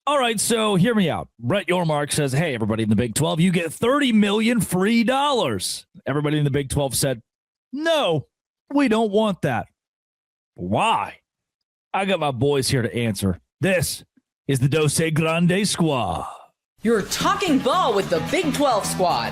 All right, so hear me out. Brett Yormark says, hey, everybody in the Big 12, you get $30 million free dollars. Everybody in the Big 12 said, no, we don't want that. Why? I got my boys here to answer. This is the Dose Grande Squad. You're talking ball with the Big 12 squad.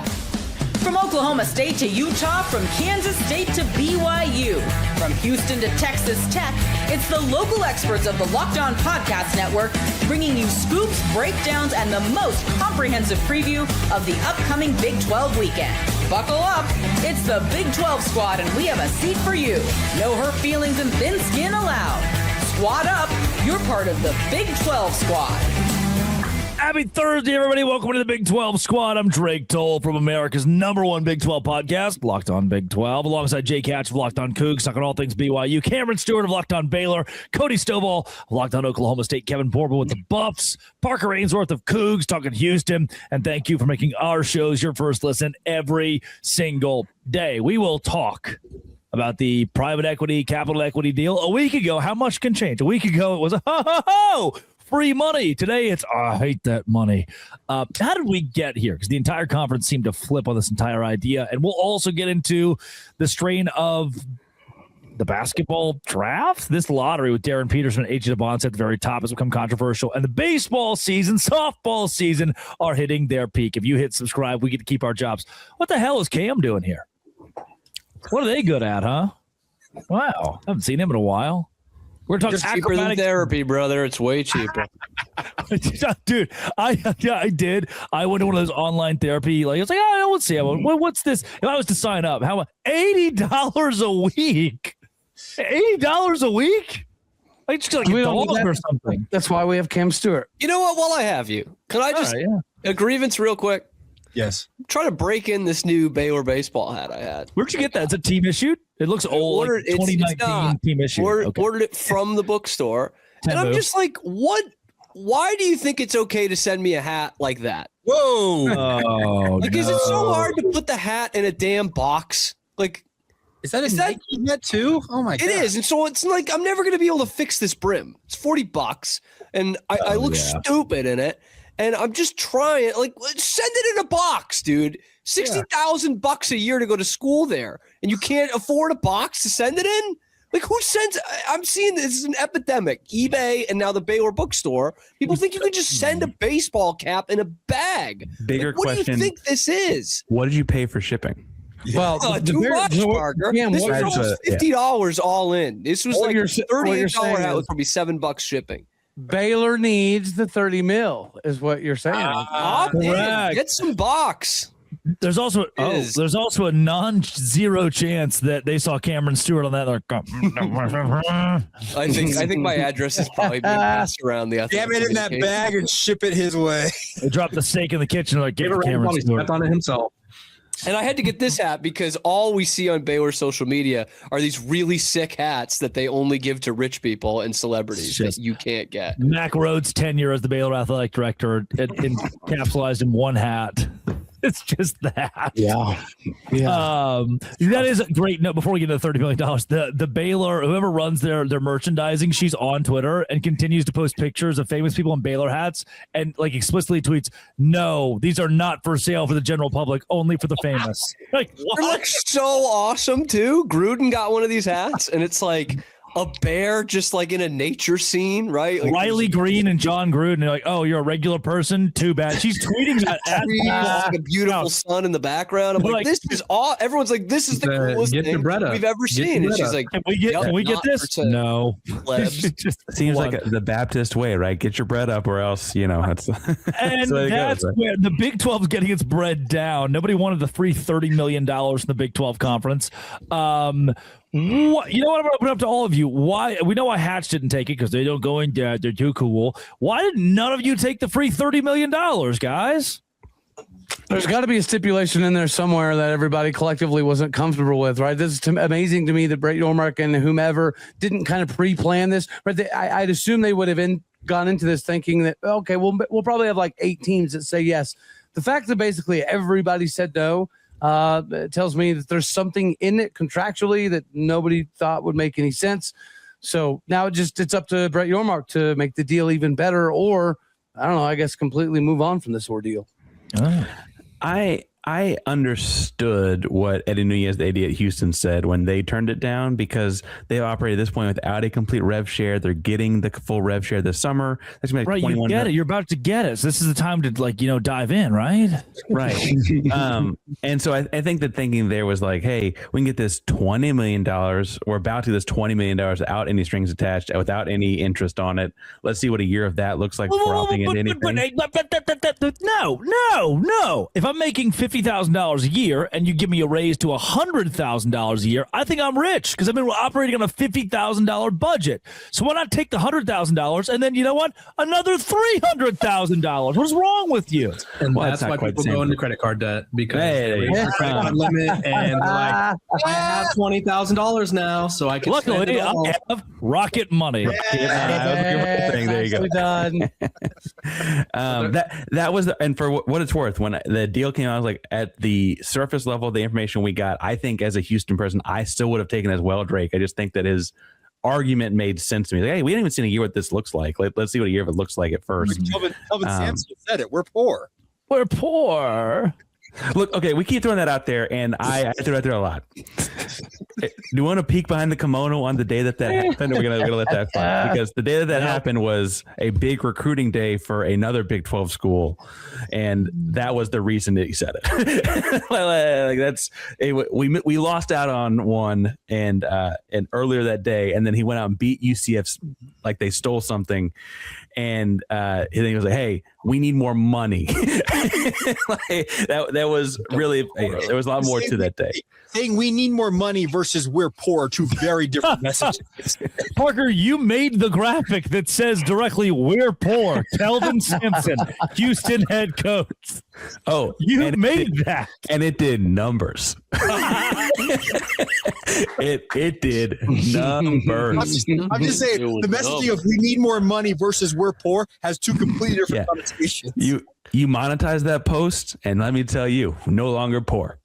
From Oklahoma State to Utah, from Kansas State to BYU, from Houston to Texas Tech, it's the local experts of the Locked On Podcast Network bringing you scoops, breakdowns, and the most comprehensive preview of the upcoming Big 12 weekend. Buckle up. It's the Big 12 squad, and we have a seat for you. No hurt feelings and thin skin allowed. Squad up. You're part of the Big 12 squad. Happy Thursday, everybody. Welcome to the Big 12 squad. I'm Drake Toll from America's #1 Big 12 podcast, Locked On Big 12, alongside Jay Catch of Locked On Cougs, talking all things BYU, Cameron Stewart of Locked On Baylor, Cody Stovall of Locked On Oklahoma State, Kevin Borba with the Buffs, Parker Ainsworth of Cougs talking Houston, and thank you for making our shows your first listen every single day. We will talk about the private equity, capital equity deal. A week ago, how much can change? A week ago, it was free money. Today, it's, I hate that money. How did we get here? Because the entire conference seemed to flip on this entire idea. And we'll also get into the strain of the basketball draft. This lottery with Darren Peterson and AJ DeBonce at the very top has become controversial. And the baseball season, softball season are hitting their peak. If you hit subscribe, we get to keep our jobs. What the hell is Cam doing here? What are they good at, huh? Wow. I haven't seen him in a while. We're talking cheaper than therapy, brother. It's way cheaper. Dude, I did. I went to one of those online therapy. Like, it's like, oh, let's see. What's this? If I was to sign up, how much? $80 a week. $80 a week? I just like a dog or something. That's why we have Cam Stewart. You know what? While I have you, can I just a grievance real quick? Yes. I'm trying to break in this new Baylor baseball hat I had. Where'd you get that? It's a team issued? It looks old. Like 2019 team issued. Ordered it from the bookstore. And I'm just like, what? Why do you think it's okay to send me a hat like that? Whoa. Oh, like, is it so hard to put the hat in a damn box? Like, is that Nike hat too? Oh my God. It is. And so it's like, I'm never going to be able to fix this brim. It's $40 and I look stupid in it. And I'm just trying, like, send it in a box, dude. $60,000 a year to go to school there, and you can't afford a box to send it in? Like, who sends? I'm seeing this is an epidemic. eBay and now the Baylor bookstore. People think you can just send a baseball cap in a bag. Bigger what question. What do you think this is? What did you pay for shipping? Well, too much, Parker. This was almost $50 all in. This was like a $38 hat with probably $7 shipping. Baylor needs the $30 million, is what you're saying. Get some box. There's also a non-zero chance that they saw Cameron Stewart on that. I think my address is probably being passed around the. Jam it in that bag and ship it his way. They dropped the steak in the kitchen. Like, give it Cameron Stewart. On it himself. And I had to get this hat because all we see on Baylor social media are these really sick hats that they only give to rich people and celebrities that you can't get. Mack Rhodes' tenure as the Baylor athletic director encapsulated in one hat. It's just that. Yeah. That is a great note. Before we get into the $30 million, the Baylor, whoever runs their merchandising, she's on Twitter and continues to post pictures of famous people in Baylor hats and like explicitly tweets, no, these are not for sale for the general public, only for the famous. Like, what? They're like so awesome too. Gruden got one of these hats and it's like a bear just like in a nature scene, right? Like Riley Green and John Gruden. They're like, oh, you're a regular person? Too bad. She's tweeting that like a beautiful sun in the background. I'm like, this is all. Everyone's like, this is the coolest thing we've ever seen. And she's like, can we get this? No. Seems like the Baptist way, right? Get your bread up or else, that's and that's where the Big 12 is getting its bread down. Nobody wanted the free $30 million in the Big 12 conference. What, you know what? I'm going to open up to all of you. Why? We know why Hatch didn't take it because they don't go in debt. They're too cool. Why did none of you take the free $30 million, guys? There's got to be a stipulation in there somewhere that everybody collectively wasn't comfortable with, right? This is amazing to me that Brett Yormark and whomever didn't kind of pre-plan this. Right? I'd assume they would have gone into this thinking that, okay, we'll probably have like 8 teams that say yes. The fact that basically everybody said no, it tells me that there's something in it contractually that nobody thought would make any sense. So now it's up to Brett Yormark to make the deal even better or I don't know, I guess completely move on from this ordeal. Oh. I understood what Eddie Nunez, the AD at Houston, said when they turned it down, because they operated at this point without a complete rev share. They're getting the full rev share this summer. That's gonna be like Right, you get it. You're about to get it. So this is the time to dive in, right? Right. And so I think the thinking there was like, hey, we can get this $20 million. We're about to this $20 million without any strings attached, without any interest on it. Let's see what a year of that looks like before opting into anything. No. If I'm making $50,000 a year and you give me a raise to $100,000 a year, I think I'm rich because I've been operating on a $50,000 budget. So why not take the $100,000 and then, you know what, another $300,000? What's wrong with you? And Well, that's that's why not quite people the same go into thing. credit card debt because Hey, they have a credit card limit and like, I have $20,000 now, so I can spend Luckily, it all. I have rocket money. There you go. Done. That was and for what it's worth, when the deal came out, I was like, at the surface level, the information we got, I think as a Houston person, I still would have taken it as well, Drake. I just think that his argument made sense to me. Like, hey, we haven't even seen a year what this looks like. Let's see what a year of it looks like at first. Kelvin Sampson said it. We're poor. We're poor. Look, okay, we keep throwing that out there, and I throw it out there a lot. Do you want to peek behind the kimono on the day that happened? Or we're gonna let that fly, because the day that happened was a big recruiting day for another Big 12 school, and that was the reason that he said it. Like that's we lost out on one, and earlier that day, and then he went out and beat UCF like they stole something. And he was like, hey, we need more money. Like, that was really, there was a lot more to that day. Saying we need more money versus we're poor are two very different messages. Parker, you made the graphic that says directly, we're poor. Kelvin Sampson, Houston head coach. Oh, you made that. And it did numbers. It did numbers. I'm just saying the messaging of we need more money versus we're poor has two completely different connotations. You monetize that post, and let me tell you, no longer poor.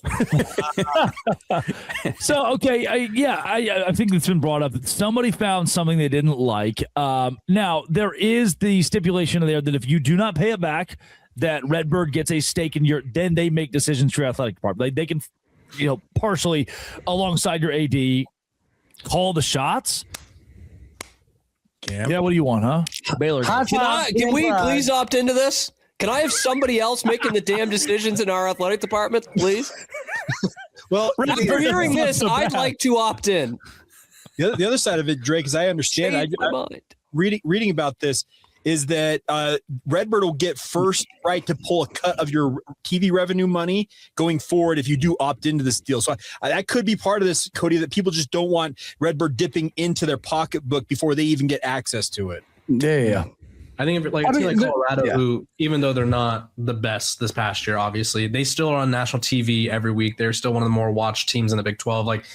So, okay, I think it's been brought up that somebody found something they didn't like. Now, there is the stipulation there that if you do not pay it back, that RedBird gets a stake in then they make decisions for your athletic department. They can, partially alongside your AD, call the shots. Yeah, what do you want, huh? Baylor. Can we please opt into this? Can I have somebody else making the damn decisions in our athletic department, please? Well, after hearing this, I'd like to opt in. The other side of it, Drake, as I understand it, reading about this, is that RedBird will get first right to pull a cut of your TV revenue money going forward if you do opt into this deal. So that could be part of this, Cody, that people just don't want RedBird dipping into their pocketbook before they even get access to it. Yeah. I think if like Colorado, who even though they're not the best this past year, obviously they still are on national TV every week. They're still one of the more watched teams in the Big 12. Like,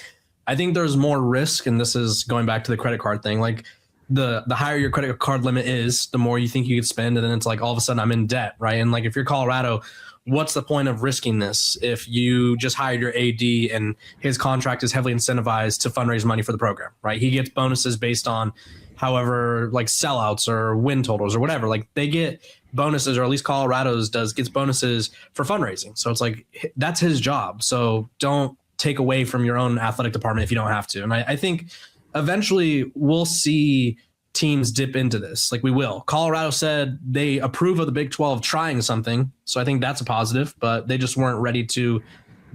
I think there's more risk, and this is going back to the credit card thing. Like, the higher your credit card limit is, the more you think you could spend, and then it's like all of a sudden I'm in debt, right? And like if you're Colorado, what's the point of risking this if you just hired your AD and his contract is heavily incentivized to fundraise money for the program, right? He gets bonuses based on however, like sellouts or win totals or whatever. Like they get bonuses, or at least Colorado's gets bonuses for fundraising. So it's like that's his job. So don't take away from your own athletic department if you don't have to. And I think eventually we'll see teams dip into this. Like we will. Colorado said they approve of the Big 12 trying something. So I think that's a positive, but they just weren't ready to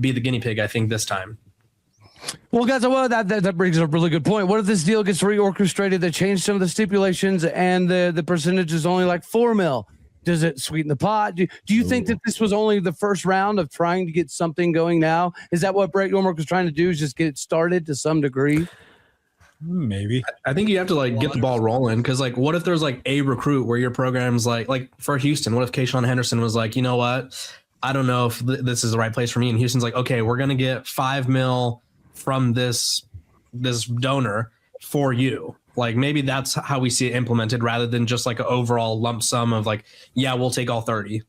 be the guinea pig, I think, this time. Well, guys, that brings up a really good point. What if this deal gets reorchestrated? They change some of the stipulations and the percentage is only like $4 million. Does it sweeten the pot? Do you think that this was only the first round of trying to get something going now? Is that what Brett Yormark was trying to do, is just get it started to some degree? Maybe. I think you have to like get the ball rolling, because like what if there's like a recruit where your program's like for Houston, what if Kayshawn Henderson was like, you know what, I don't know if this is the right place for me, and Houston's like, okay, we're gonna get $5 million from this donor for you. Like maybe that's how we see it implemented, rather than just like an overall lump sum of like, yeah, we'll take all 30.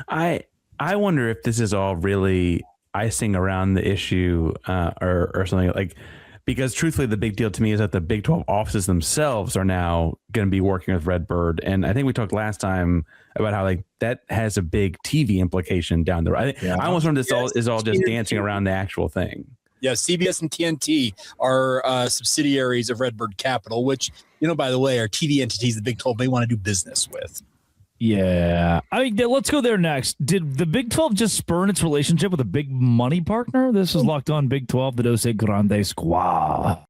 I wonder if this is all really icing around the issue or something. Like because truthfully, the big deal to me is that the Big 12 offices themselves are now going to be working with RedBird. And I think we talked last time about how like that has a big TV implication down the road. I almost wonder this is all just dancing around the actual thing. Yeah, CBS and TNT are subsidiaries of RedBird Capital, which, by the way, are TV entities the Big 12 may want to do business with. Yeah. I mean, let's go there next. Did the Big 12 just spurn its relationship with a big money partner? This is Locked On Big 12, the Dos Grande Squad.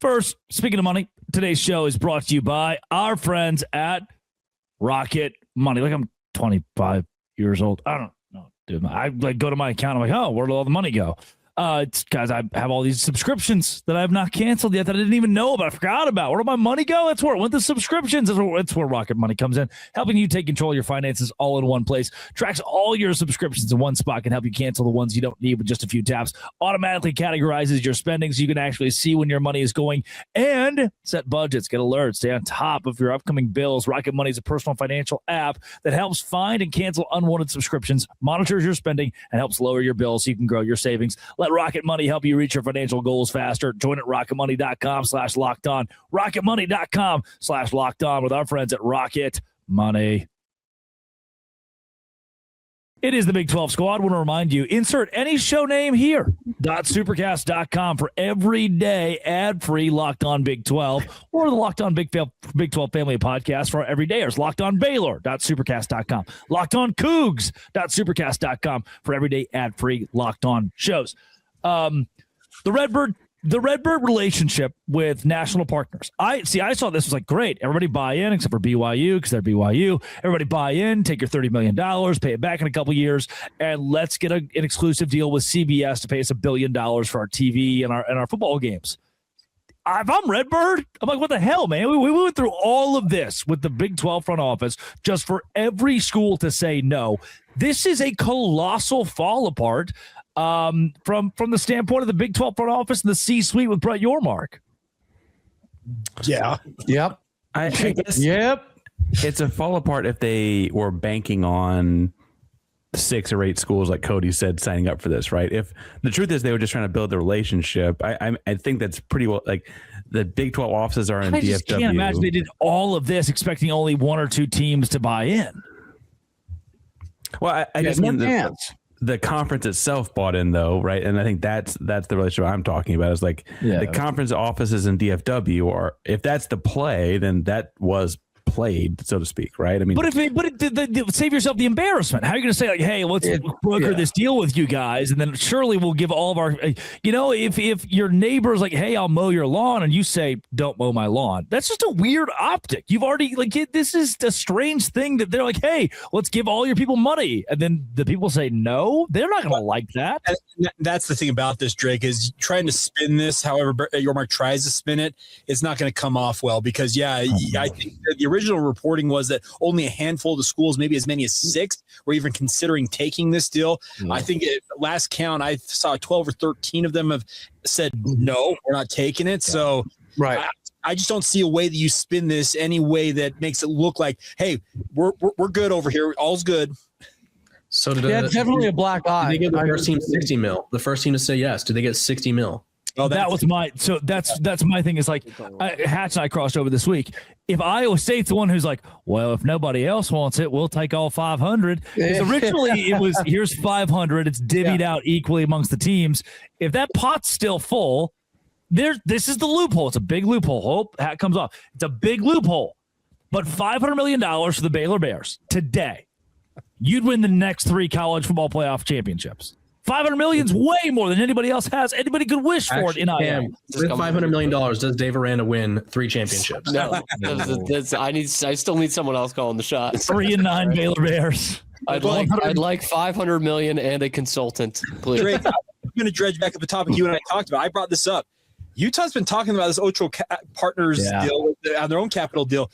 First, speaking of money, today's show is brought to you by our friends at Rocket Money. Like I'm 25 years old. I don't know, dude. I go to my account. I'm like, oh, where did all the money go? It's guys, I have all these subscriptions that I have not canceled yet that I didn't even know about. I forgot about. Where did my money go? That's where it went. The subscriptions. That's where Rocket Money comes in, helping you take control of your finances all in one place. Tracks all your subscriptions in one spot, can help you cancel the ones you don't need with just a few taps. Automatically categorizes your spending so you can actually see when your money is going and set budgets, get alerts, stay on top of your upcoming bills. Rocket Money is a personal financial app that helps find and cancel unwanted subscriptions, monitors your spending, and helps lower your bills so you can grow your savings. Let Rocket Money help you reach your financial goals faster. Join at rocketmoney.com/locked-on. rocketmoney.com/locked-on with our friends at Rocket Money. It is the Big 12 Squad. I want to remind you, insert any show name here. .supercast.com for everyday ad-free Locked On Big 12 or the Locked On Big 12 family of podcasts for our everydayers. Locked On Baylor. .supercast.com. Locked On Cougs. .supercast.com for everyday ad-free Locked On shows. The RedBird relationship with national partners. I saw this was like great. Everybody buy in except for BYU because they're BYU. Everybody buy in, take your $30 million, pay it back in a couple years, and let's get an exclusive deal with CBS to pay us $1 billion for our TV and our football games. If I'm RedBird, I'm like, what the hell, man? We went through all of this with the Big 12 front office just for every school to say no. This is a colossal fall apart. From the standpoint of the Big 12 front office and the C-suite with Brett Yormark. Yeah. Yep. I guess Yep. it's a fall apart if they were banking on 6 or 8 schools, like Cody said, signing up for this, right? If the truth is they were just trying to build the relationship, I think that's pretty well, like the Big 12 offices are in DFW. I just can't imagine they did all of this expecting only 1 or 2 teams to buy in. Well, I just mean the conference itself bought in, though, right? And I think that's the relationship I'm talking about. Is like the conference offices in DFW, or if that's the play, then that was played, so to speak, right? I mean, but save yourself the embarrassment. How are you going to say, like, hey, let's broker this deal with you guys, and then surely we'll give all of our, if your neighbor's like, hey, I'll mow your lawn, and you say, don't mow my lawn, that's just a weird optic. You've already, this is a strange thing that they're like, hey, let's give all your people money, and then the people say no. They're not going to like that. That's the thing about this, Drake, is trying to spin this however Yormark tries to spin it, it's not going to come off well because, I think the original reporting was that only a handful of the schools, maybe as many as 6, were even considering taking this deal. I think last count, I saw 12 or 13 of them have said, no, we're not taking it. So right. I just don't see a way that you spin this any way that makes it look like, hey, we're good over here. All's good. So it's definitely a black eye. Did they get the first team 60 mil? The first team to say yes. Did they get 60 mil? Oh, that's my thing is like Hatch and I crossed over this week. If Iowa State's the one who's like, well, if nobody else wants it, we'll take all 500. Originally it was here's 500. It's divvied out equally amongst the teams. If that pot's still full, this is the loophole. It's a big loophole. Hope hat comes off. It's a big loophole. But $500 million for the Baylor Bears today, you'd win the next 3 college football playoff championships. $500 million is way more than anybody else has. Anybody could wish for it in Iowa. With $500 million, does Dave Aranda win 3 championships? No, I still need someone else calling the shots. 3-9 Baylor Bears. I'd like $500 million and a consultant, please. Drake, I'm going to dredge back up the topic you and I talked about. I brought this up. Utah's been talking about this Ocho Partners deal on their own capital deal.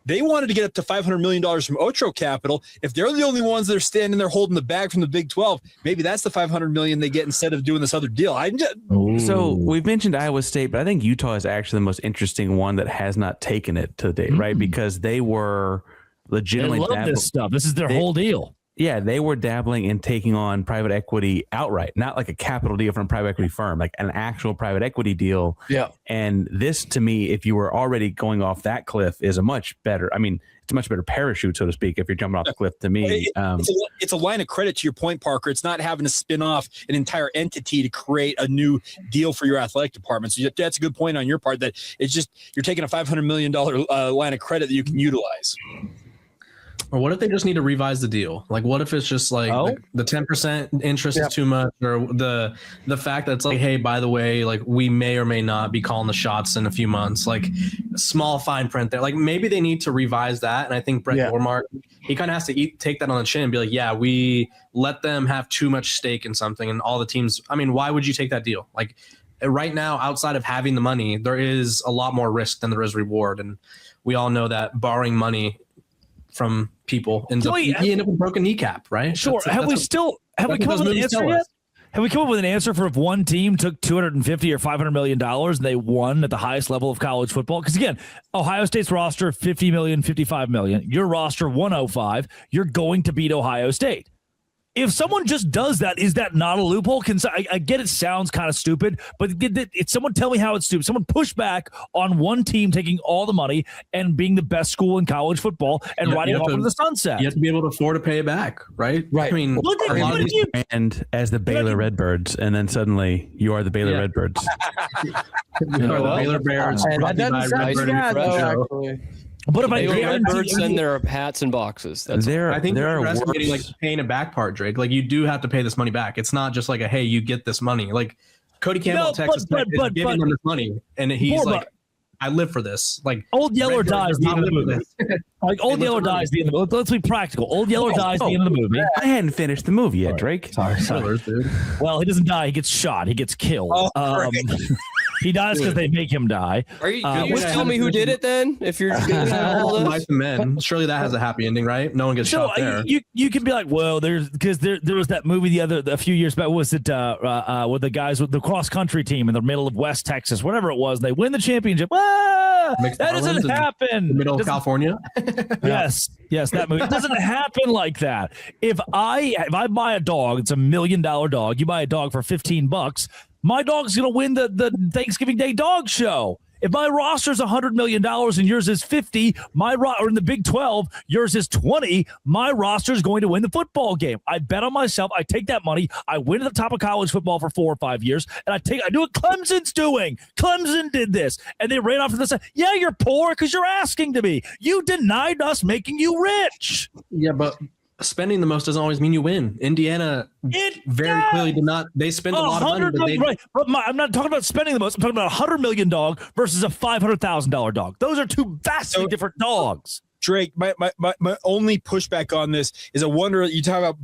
They wanted to get up to $500 million from Ocho Capital. If they're the only ones that are standing there holding the bag from the Big 12, maybe that's the $500 million they get instead of doing this other deal. So we've mentioned Iowa State, but I think Utah is actually the most interesting one that has not taken it to date, right? Because they were legitimately they love this stuff. This is their whole deal. Yeah, they were dabbling in taking on private equity outright, not like a capital deal from a private equity firm, like an actual private equity deal. Yeah. And this, to me, if you were already going off that cliff, is a much better. I mean, it's a much better parachute, so to speak, if you're jumping off the cliff. To me, it's a line of credit to your point, Parker. It's not having to spin off an entire entity to create a new deal for your athletic department. So that's a good point on your part. That it's just you're taking a $500 million line of credit that you can utilize. Or what if they just need to revise the deal? Like, what if it's just like the 10% interest is too much, or the fact that it's like, hey, by the way, like we may or may not be calling the shots in a few months, like small fine print there. Like maybe they need to revise that. And I think Brett Yormark, he kind of has to take that on the chin and be like, yeah, we let them have too much stake in something, and all the teams. I mean, why would you take that deal? Like right now, outside of having the money, there is a lot more risk than there is reward, and we all know that borrowing money from people ends up, you end up with a broken kneecap, right? Sure. Have we come up with an answer yet? Have we come up with an answer for if one team took $250 or $500 million and they won at the highest level of college football? Because again, Ohio State's roster, 50 million, 55 million. Your roster, 105. You're going to beat Ohio State. If someone just does that, is that not a loophole? I get it sounds kind of stupid, but someone tell me how it's stupid. Someone push back on one team taking all the money and being the best school in college football and riding off into the sunset. You have to be able to afford to pay it back, right? Right. I mean, and as the Baylor Redbirds, and then suddenly you are the Baylor Redbirds. You are the Baylor Bears. That doesn't sound too bad, though, actually. But if I Redbirds send their hats in boxes, I think they're underestimating like paying it back part, Drake. Like you do have to pay this money back. It's not just like a hey, you get this money. Like Cody Campbell, Texas Tech, is giving them this money, and he's like, I live for this. Like Old Yeller dies the end of the movie. Like Old Yeller dies the end of the movie. Let's be practical. Old Yeller dies the end of the movie. I hadn't finished the movie yet, Drake. Sorry. Well, he doesn't die. He gets shot. He gets killed. He dies because they make him die. Are you tell me who did it then? If you're Life of Men, surely that has a happy ending, right? No one gets shot there. You can be like, well, there was that movie a few years back. Was it with the guys with the cross country team in the middle of West Texas, whatever it was? They win the championship. That doesn't happen. The middle of California. Yes, that movie. It doesn't happen like that. If I buy a dog, it's $1 million dog. You buy a dog for $15. My dog's going to win the Thanksgiving Day dog show. If my roster's $100 million and yours is 50, or in the Big 12, yours is 20, my roster's going to win the football game. I bet on myself. I take that money. I win at the top of college football for 4 or 5 years, and I do what Clemson's doing. Clemson did this, and they ran off to the side. Yeah, you're poor because you're asking to be. You denied us making you rich. Yeah, but spending the most doesn't always mean you win. Indiana very clearly did not. They spent a lot of money. But I'm not talking about spending the most. I'm talking about $100 million dog versus a $500,000 dog. Those are two vastly different dogs. Drake, my only pushback on this is I wonder, you talk about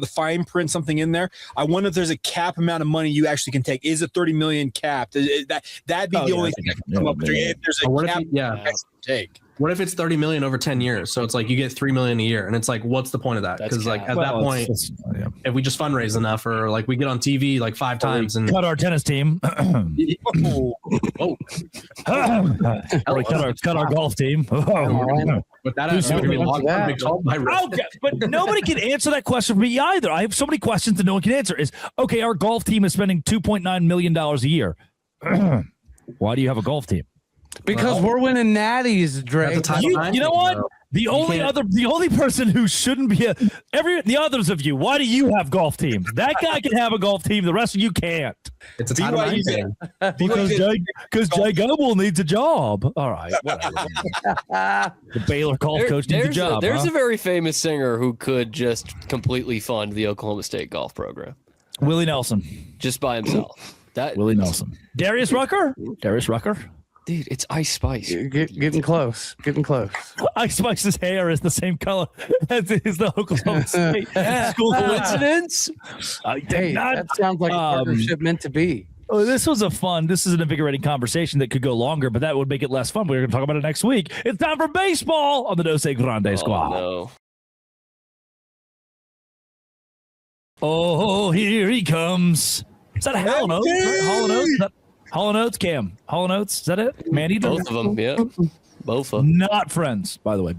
the fine print, something in there. I wonder if there's a cap amount of money you actually can take. Is it 30 million capped? That'd be the only thing I can come up with. If there's a cap take. What if it's 30 million over 10 years? So it's like you get 3 million a year, and it's like, what's the point of that? Because like at that point, if we just fundraise enough, or like we get on TV like 5 times and cut our tennis team, cut our golf team. But that has to be locked by okay, but nobody can answer that question for me either. I have so many questions that no one can answer. Okay, our golf team is spending $2.9 million a year. Why do you have a golf team? Because we're winning natties, Drake. You know what? The only person who shouldn't be the others of you. Why do you have golf teams? That guy can have a golf team. The rest of you can't. It's a Title IX thing. Because Jay Goble needs a job. All right, whatever. The Baylor golf coach needs a job. There's a very famous singer who could just completely fund the Oklahoma State golf program. Willie Nelson, just by himself. Willie Nelson. Darius Rucker. Dude, it's Ice Spice. Getting close. Ice Spice's hair is the same color as the Oklahoma State school. Coincidence? That sounds like a partnership meant to be. Oh, this is an invigorating conversation that could go longer, but that would make it less fun. We're going to talk about it next week. It's time for baseball on the Dos Grande Squad. No. Oh, here he comes. Is that a Hall & Oates? Hall & Oates? Hall & Oates, Cam. Hall & Oates, is that it? Man, both of them, yeah. Both of them. Not friends, by the way.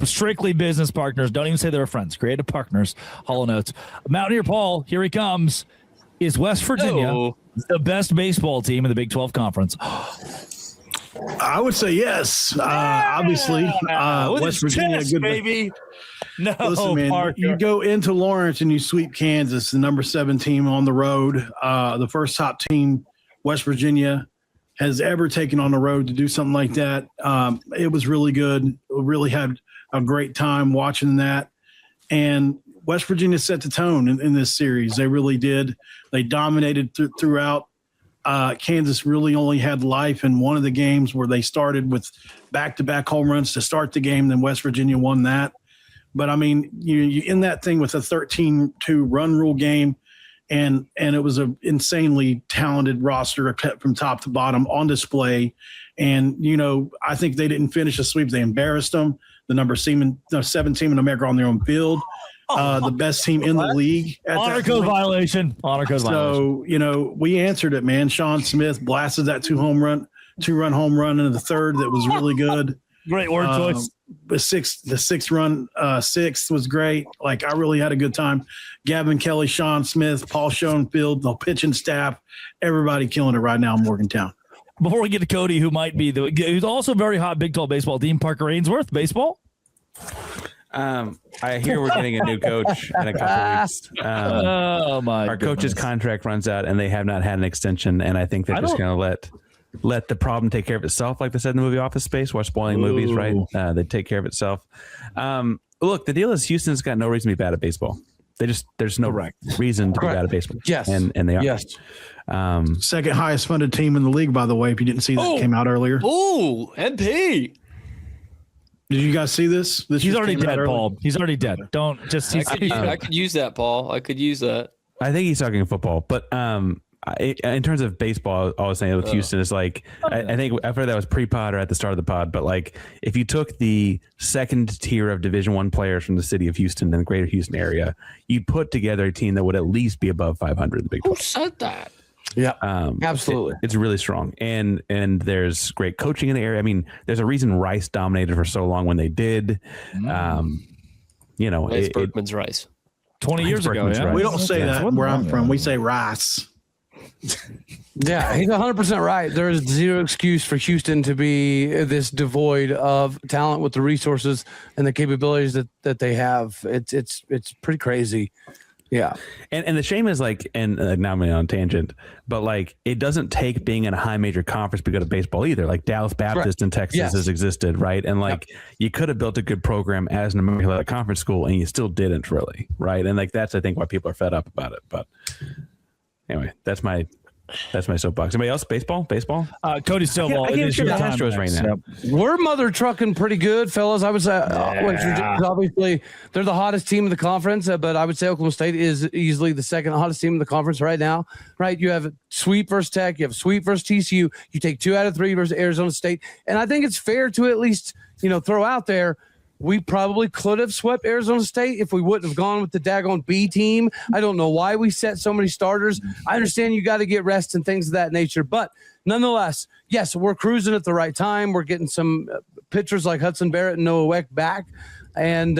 Strictly business partners. Don't even say they're friends. Creative partners. Hollow Notes. Mountaineer Paul, here he comes. Is West Virginia the best baseball team in the Big 12 Conference? I would say yes. Obviously, West Virginia, chest, good baby. No, listen, man. Parker. You go into Lawrence and you sweep Kansas, the number 7 team on the road, the first top team West Virginia has ever taken on the road to do something like that. It was really good. We really had a great time watching that. And West Virginia set the tone in this series. They really did. They dominated throughout. Kansas really only had life in one of the games where they started with back-to-back home runs to start the game. Then West Virginia won that. But, I mean, you in that thing with a 13-2 run rule game, and it was an insanely talented roster from top to bottom on display. And, I think they didn't finish a sweep. They embarrassed them. The number 7 team in America on their own field. The best team in the league. Honor code violation. Honor code violation. So, we answered it, man. Sean Smith blasted that 2-run home run into the third. That was really good. Great word choice. The 6th was great. Like, I really had a good time. Gavin Kelly, Sean Smith, Paul Schoenfield, the pitching staff, everybody killing it right now in Morgantown. Before we get to Cody, who might be who's also very hot Big 12 baseball team, Parker Ainsworth, baseball. I hear we're getting a new coach in a couple weeks. Our coach's contract runs out, and they have not had an extension. And I think they're just going to let the problem take care of itself, like they said in the movie Office Space. Watch spoiling movies, right? They take care of itself. Look, the deal is Houston's got no reason to be bad at baseball. There's no reason to be bad at baseball. Yes, and they are. Yes. Second highest funded team in the league, by the way. If you didn't see that, came out earlier. Oh, MP. Did you guys see this? He's already dead, Paul. He's already dead. Don't just. I could use that, Paul. I could use that. I think he's talking football, but in terms of baseball, I was saying with Houston is like I think I've heard that was pre-pod or at the start of the pod, but like if you took the second tier of Division I players from the city of Houston and the greater Houston area, you put together a team that would at least be above 500 in the Big 12. Who said that? Yeah, absolutely. It's really strong, and there's great coaching in the area. I mean, there's a reason Rice dominated for so long when they did. Berkman's Rice. 20 years ago. Yeah. We don't say that where I'm from. We say Rice. Yeah, he's 100% right. There is zero excuse for Houston to be this devoid of talent with the resources and the capabilities that they have. It's pretty crazy. Yeah. And the shame is like, and now I'm on a tangent, but like it doesn't take being in a high major conference to go to baseball either. Like Dallas Baptist in Texas has existed, right? And like you could have built a good program as an American conference school and you still didn't really, right? And like that's I think why people are fed up about it. But anyway, that's my soapbox. Anybody else? Baseball? Cody Stovall. It is your Astros right now. We're mother trucking pretty good, fellas. I would say obviously they're the hottest team in the conference, but I would say Oklahoma State is easily the second hottest team in the conference right now. Right? You have sweep versus Tech, you have sweep versus TCU. You take 2 out of 3 versus Arizona State, and I think it's fair to at least throw out there. We probably could have swept Arizona State if we wouldn't have gone with the daggone B team. I don't know why we set so many starters. I understand you got to get rest and things of that nature, but nonetheless, yes, we're cruising at the right time. We're getting some pitchers like Hudson Barrett and Noah Weck back, and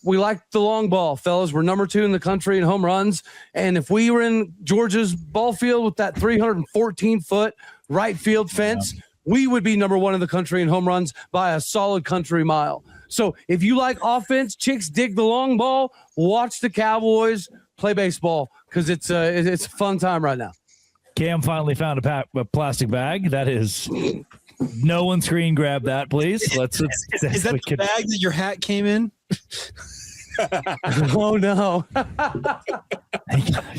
we like the long ball, fellas. We're number 2 in the country in home runs, and if we were in Georgia's ball field with that 314-foot right field fence, we would be number 1 in the country in home runs by a solid country mile. So if you like offense, chicks dig the long ball, watch the Cowboys play baseball because it's a fun time right now. Cam finally found a plastic bag. That is no one screen grab that, please. Is that the bag that your hat came in? Oh no.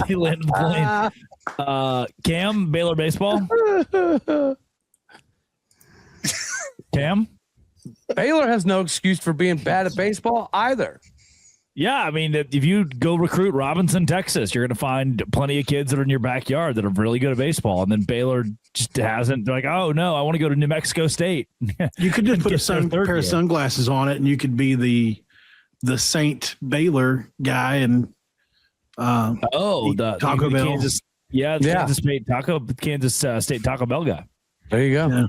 He landed the plane. Cam, Baylor baseball. Cam? Baylor has no excuse for being bad at baseball either. Yeah, I mean, if you go recruit Robinson, Texas, you're going to find plenty of kids that are in your backyard that are really good at baseball. And then Baylor just hasn't. They're like, oh, no, I want to go to New Mexico State. You could just put a pair of sunglasses on it, and you could be the Saint Baylor guy. And Taco Bell. Kansas State Taco Bell guy. There you go. Yeah.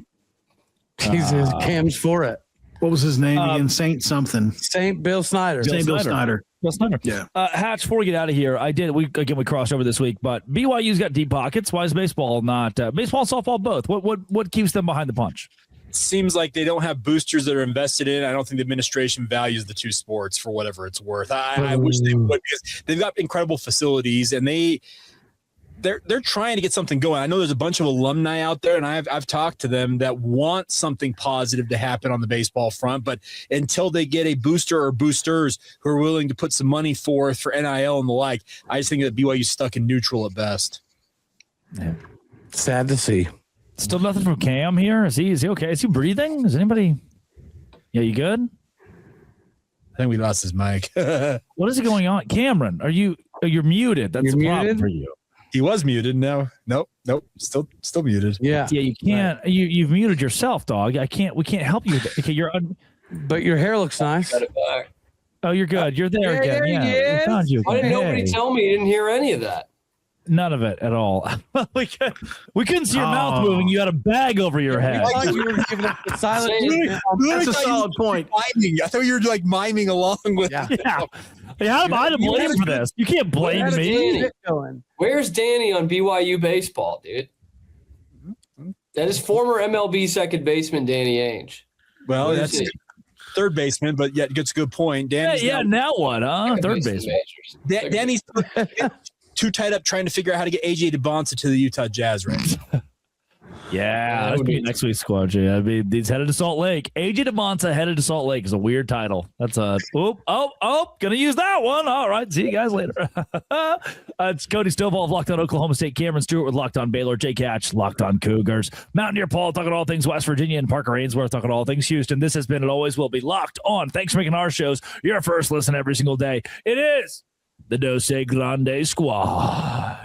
Jesus, Cam's for it. What was his name again? Saint something. Saint Bill Snyder. Saint Bill Snyder. Bill Snyder. Yeah. Hatch, before we get out of here, we crossed over this week, but BYU's got deep pockets. Why is baseball not baseball and softball both? What keeps them behind the punch? Seems like they don't have boosters that are invested in. I don't think the administration values the two sports for whatever it's worth. I wish they would, because they've got incredible facilities and they're trying to get something going. I know there's a bunch of alumni out there, and I've talked to them that want something positive to happen on the baseball front, but until they get a booster or boosters who are willing to put some money forth for NIL and the like, I just think that BYU's stuck in neutral at best. Yeah. Sad to see. Still nothing from Cam here. Is he okay? Is he breathing? Is anybody? Yeah, you good? I think we lost his mic. What is going on, Cameron? You're muted? That's a problem for you. He was muted. No, nope. Still muted. Yeah. Yeah, you can't. Right. You've muted yourself, dog. We can't help you. Okay, but your hair looks nice. Oh, you're good. You're there again. Yeah. Why didn't nobody tell me? You didn't hear any of that. None of it at all. we couldn't see your mouth moving. You had a bag over your head. You were giving up the silent. That's a solid point. I thought you were like miming along with. Yeah. How am I to blame for this? You can't blame me. Where's Danny on BYU baseball, dude? That is former MLB second baseman Danny Ainge. Well, that's third baseman, but yet gets a good point. Danny's now what? Third baseman. Danny's too tied up trying to figure out how to get AJ DeBonsa to the Utah Jazz, right? Yeah, that's be next week's squad. Yeah, I mean, he's headed to Salt Lake. AJ DeBonsa headed to Salt Lake is a weird title. That's a gonna use that one. All right, see you guys later. It's Cody Stovall of Locked On Oklahoma State, Cameron Stewart with Locked On Baylor, Jake Hatch, Locked On Cougars, Mountaineer Paul talking all things West Virginia, and Parker Ainsworth talking all things Houston. This has been and always will be Locked On. Thanks for making our shows your first listen every single day. It is the Dose Grande Squad.